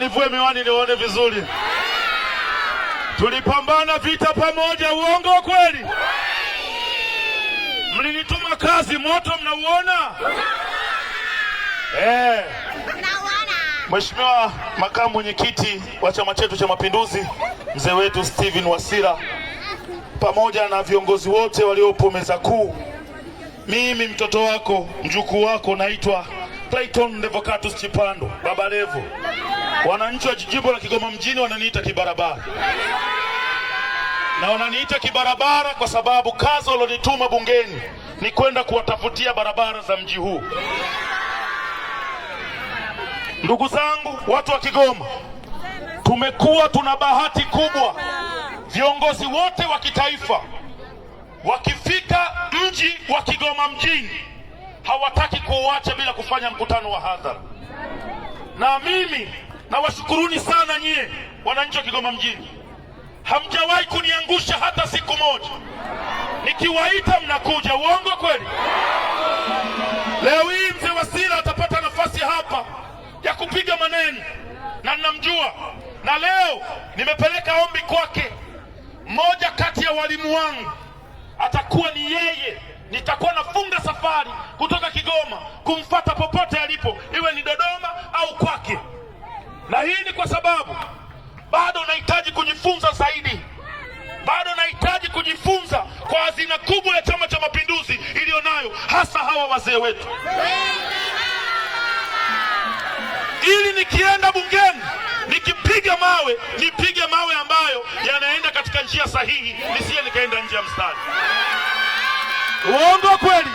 nivue miwani nione vizuri. Tulipambana vita pamoja, uongo kweli? Mlinituma kazi, moto mnauona? Mheshimiwa makamu mwenyekiti wa chama chetu cha Mapinduzi, mzee wetu Steven Wasira, pamoja na viongozi wote waliopo meza kuu, mimi mtoto wako, mjukuu wako, naitwa Clayton Revocatus Chipando, Baba Levo. Wananchi wa jimbo la Kigoma mjini wananiita kibarabara. Na wananiita kibarabara kwa sababu kazi walionituma bungeni ni kwenda kuwatafutia barabara za mji huu. Ndugu zangu, watu wa Kigoma, tumekuwa tuna bahati kubwa. Viongozi wote wa kitaifa wakifika mji wa Kigoma mjini hawataki kuuacha bila kufanya mkutano wa hadhara. Na mimi nawashukuruni sana nyie wananchi wa Kigoma mjini. Hamjawahi kuniangusha hata siku moja. Nikiwaita mnakuja, uongo kweli? Leo hii mzee Wasira atapata nafasi hapa ya kupiga maneno na ninamjua. Na leo nimepeleka ombi kwake. Mmoja kati ya walimu wangu atakuwa ni yeye. Nitakuwa nafunga safari kutoka Kigoma kumfuata popote alipo, iwe ni Dodoma au kwake. Na hii ni kwa sababu bado nahitaji kujifunza zaidi. Bado nahitaji kujifunza kwa hazina kubwa ya Chama cha Mapinduzi iliyonayo, hasa hawa wazee wetu, ili nikienda bungeni nikipiga mawe, nipige mawe ambayo yanaenda katika njia sahihi, nisije nikaenda nje ya mstari. Uongo kweli?